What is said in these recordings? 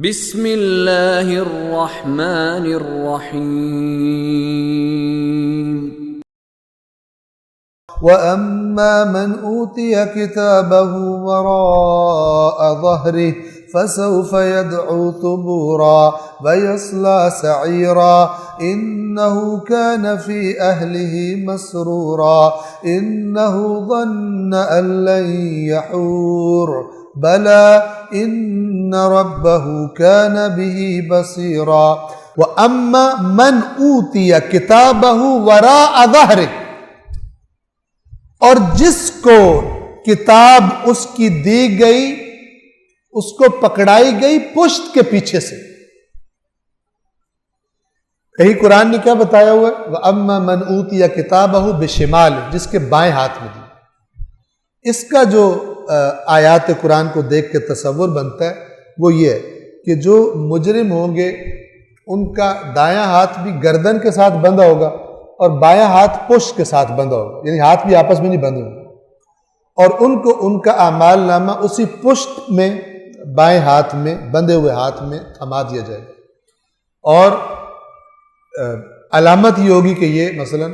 بسم اللہ الرحمن الرحیم وَأَمَّا مَنْ أُوتِيَ كِتَابَهُ وَرَاءَ ظَهْرِهِ فَسَوْفَ يَدْعُو ثُبُورًا وَيَصْلَى سَعِيرًا إِنَّهُ كَانَ فِي أَهْلِهِ مَسْرُورًا إِنَّهُ ظَنَّ أَن لَّن يَحُورَ بَلَىٰ إِنَّ رَبَّهُ كَانَ بِهِ بَصِيرًا وَأَمَّا مَنْ أُوتِيَ كِتَابَهُ وَرَاءَ ظَهْرِهِ، اور جس کو کتاب اس کی دی گئی اس کو پکڑائی گئی پشت کے پیچھے سے۔ کہیں قرآن نے کیا بتایا ہوا ہے؟ وَأَمَّا مَنْ أُوتِيَ كِتَابَهُ بِشِمَالِهِ، جس کے بائیں ہاتھ میں دی۔ اس کا جو آیات قرآن کو دیکھ کے تصور بنتا ہے وہ یہ ہے کہ جو مجرم ہوں گے ان کا دایاں ہاتھ بھی گردن کے ساتھ بندھا ہوگا اور بایاں ہاتھ پشت کے ساتھ بندھا ہوگا، یعنی ہاتھ بھی آپس میں نہیں بندھے ہوگا، اور ان کو ان کا اعمال نامہ اسی پشت میں بائیں ہاتھ میں بندھے ہوئے ہاتھ میں تھما دیا جائے گا، اور علامت یہ ہوگی کہ یہ مثلا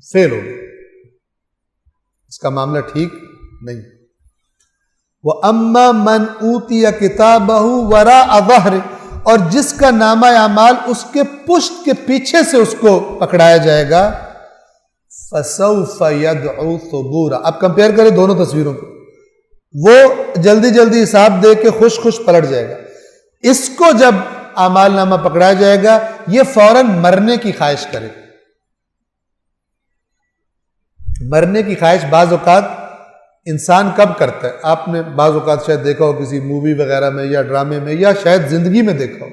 فیل ہوگا، اس کا معاملہ ٹھیک نہیں۔ وَأَمَّا مَنْ أُوتِيَ كِتَابَهُ وَرَاءَ ظَهْرِهِ، اور جس کا نامہ اعمال اس کے پشت کے پیچھے سے اس کو پکڑایا جائے گا، فَسَوْفَ يَدْعُو ثُبُورًا۔ اب کمپیئر کریں دونوں تصویروں کو، وہ جلدی جلدی حساب دے کے خوش خوش پلٹ جائے گا، اس کو جب اعمال نامہ پکڑایا جائے گا یہ فوراً مرنے کی خواہش کرے گا۔ مرنے کی خواہش بعض اوقات انسان کب کرتا ہے؟ آپ نے بعض اوقات شاید دیکھا ہو کسی مووی وغیرہ میں یا ڈرامے میں یا شاید زندگی میں دیکھا ہو،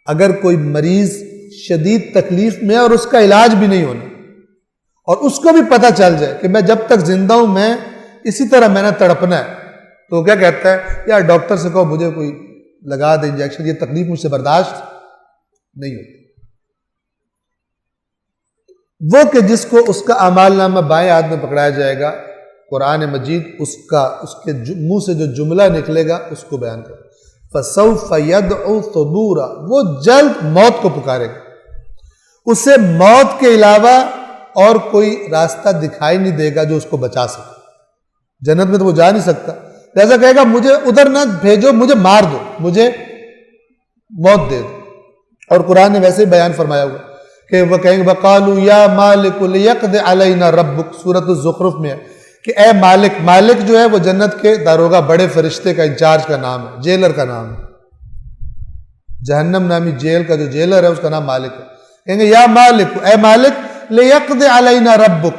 اگر کوئی مریض شدید تکلیف میں اور اس کا علاج بھی نہیں ہونا اور اس کو بھی پتہ چل جائے کہ میں جب تک زندہ ہوں میں اسی طرح میں نے تڑپنا ہے، تو کیا کہتا ہے؟ یار ڈاکٹر سے کہو مجھے کوئی لگا دے انجیکشن، یہ تکلیف مجھ سے برداشت نہیں ہوتی۔ وہ کہ جس کو اس کا اعمال نامہ بائیں ہاتھ میں پکڑایا جائے گا، قرآن مجید اس کے منہ سے جو جملہ نکلے گا اس کو بیان کرے، فَسَوْفَ يَدْعُو ثُبُورًا، وہ جلد موت کو پکارے گا، اسے موت کے علاوہ اور کوئی راستہ دکھائی نہیں دے گا جو اس کو بچا سکے۔ جنت میں تو وہ جا نہیں سکتا، لہذا کہے گا مجھے ادھر نہ بھیجو، مجھے مار دو، مجھے موت دے دو۔ اور قرآن نے ویسے ہی بیان فرمایا ہوا کہ وہ کہیں گے وَقَالُوا يَا مَالِكُ لِيَقْضِ عَلَيْنَا رَبُّكَ، سورۃ الزخرف میں ہے کہ اے مالک، مالک جو ہے وہ جنت کے داروغہ بڑے فرشتے کا انچارج کا نام ہے، جیلر کا نام ہے، جہنم نامی جیل کا جو جیلر ہے اس کا نام مالک ہے۔ کہیں گے یا مالک، اے مالک، لِيَقْضِ عَلَيْنَا رَبُّكَ،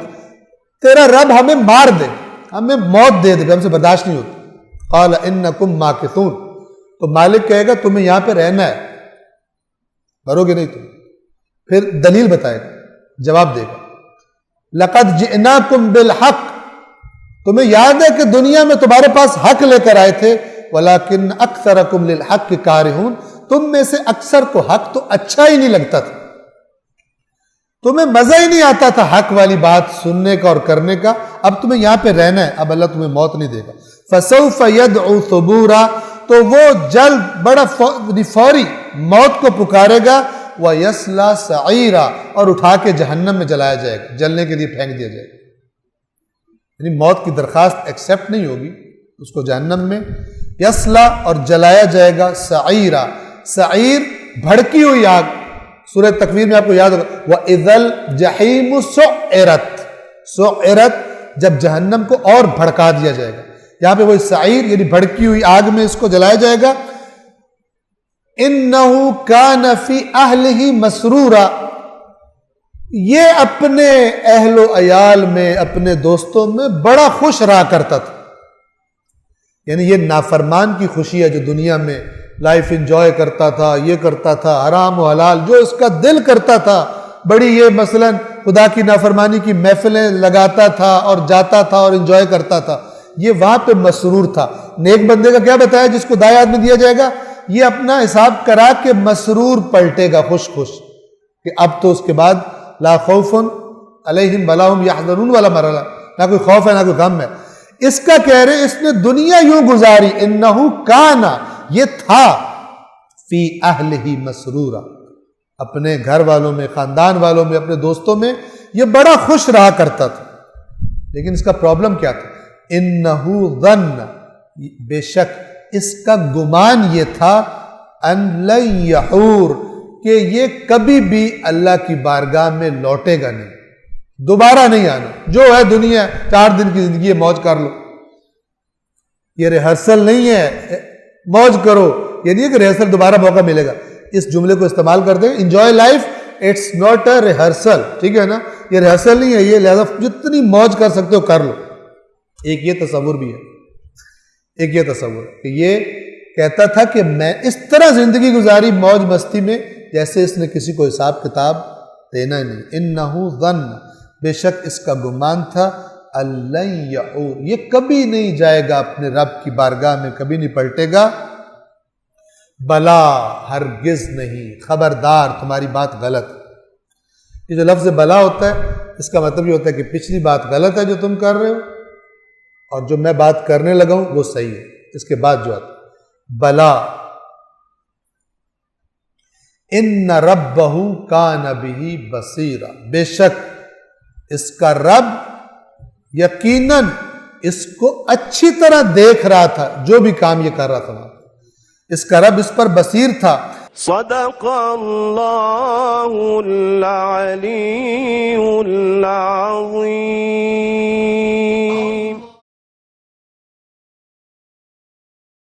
تیرا رب ہمیں مار دے، ہمیں موت دے دے، ہم سے برداشت نہیں ہوتی۔ قَالَ إِنَّكُمْ مَاكِثُونَ، تو مالک کہے گا تمہیں یہاں پہ رہنا ہے، مرو گے نہیں تم۔ پھر دلیل بتائے گا، جواب دے گا لَقَدْ جِئْنَاكُمْ بِالْحَقِّ، تمہیں یاد ہے کہ دنیا میں تمہارے پاس حق لے کر آئے تھے، وَلَكِنْ أَكْثَرَكُمْ لِلْحَقِّ كَارِهُونَ، تم میں سے اکثر کو حق تو اچھا ہی نہیں لگتا تھا، تمہیں مزہ ہی نہیں آتا تھا حق والی بات سننے کا اور کرنے کا، اب تمہیں یہاں پہ رہنا ہے، اب اللہ تمہیں موت نہیں دے گا۔ فَسَوْفَ يَدْعُو ثُبُورًا، تو وہ جلد بڑا فوری موت کو پکارے گا، وَيَصْلَى سَعِيرًا، اور اٹھا کے جہنم میں جلایا جائے گا، جلنے کے لیے پھینک دیا جائے گا، یعنی موت کی درخواست ایکسیپٹ نہیں ہوگی، اس کو جہنم میں یصلا اور جلایا جائے گا سعیرا، سعیر بھڑکی ہوئی آگ، سورہ تکویر میں آپ کو یاد ہوگا وَإِذَا الْجَحِيمُ سُعِّرَتْ، سُعِّرَتْ جب جہنم کو اور بھڑکا دیا جائے گا، یہاں پہ وہی سعیر یعنی بھڑکی ہوئی آگ میں اس کو جلایا جائے گا۔ إِنَّهُ كَانَ فِي أَهْلِهِ مَسْرُورًا، یہ اپنے اہل و عیال میں اپنے دوستوں میں بڑا خوش رہا کرتا تھا، یعنی یہ نافرمان کی خوشی ہے جو دنیا میں لائف انجوائے کرتا تھا، یہ کرتا تھا حرام و حلال جو اس کا دل کرتا تھا، بڑی یہ مثلا خدا کی نافرمانی کی محفلیں لگاتا تھا اور جاتا تھا اور انجوائے کرتا تھا، یہ وہاں پہ مسرور تھا۔ نیک بندے کا کیا بتایا جس کو دائیں ہاتھ میں دیا جائے گا؟ یہ اپنا حساب کرا کے مسرور پلٹے گا، خوش خوش کہ اب تو اس کے بعد لا خوف علیہم ولا هم یحزنون والا مرحلہ، نہ کوئی خوف ہے نہ کوئی غم ہے۔ اس کا کہہ رہے اس نے دنیا یوں گزاری، انہو کانا یہ تھا، فی اہلہ مسرورا اپنے گھر والوں میں، خاندان والوں میں، اپنے دوستوں میں یہ بڑا خوش رہا کرتا تھا، لیکن اس کا پرابلم کیا تھا؟ انہو ظن بے شک اس کا گمان یہ تھا، ان لن یحور کہ یہ کبھی بھی اللہ کی بارگاہ میں لوٹے گا نہیں، دوبارہ نہیں آنا، جو ہے دنیا 4 دن کی زندگی ہے، موج کر لو، یہ ریہرسل نہیں ہے، موج کرو، یہ نہیں ہے کہ ریہرسل دوبارہ موقع ملے گا، اس جملے کو استعمال کرتے ہیں، enjoy life it's not a rehearsal, ٹھیک ہے نا، یہ ریہرسل نہیں ہے، یہ لہذا جتنی موج کر سکتے ہو کر لو۔ ایک یہ تصور بھی ہے، ایک یہ تصور کہ یہ کہتا تھا کہ میں اس طرح زندگی گزاری موج مستی میں جیسے اس نے کسی کو حساب کتاب دینا ہی نہیں۔ انہو ظن بے شک اس کا گمان تھا، لن یعور یہ کبھی نہیں جائے گا اپنے رب کی بارگاہ میں، کبھی نہیں پلٹے گا، بلا ہرگز نہیں، خبردار تمہاری بات غلط ہے۔ یہ جو لفظ بلا ہوتا ہے اس کا مطلب یہ ہوتا ہے کہ پچھلی بات غلط ہے جو تم کر رہے ہو، اور جو میں بات کرنے لگا ہوں وہ صحیح ہے، اس کے بعد جو آتا ہے بلا ان ربہ کان بہ بصیرا بے شک اس کا رب یقیناً اس کو اچھی طرح دیکھ رہا تھا، جو بھی کام یہ کر رہا تھا اس کا رب اس پر بصیر تھا۔ صدق اللہ العلی العظیم۔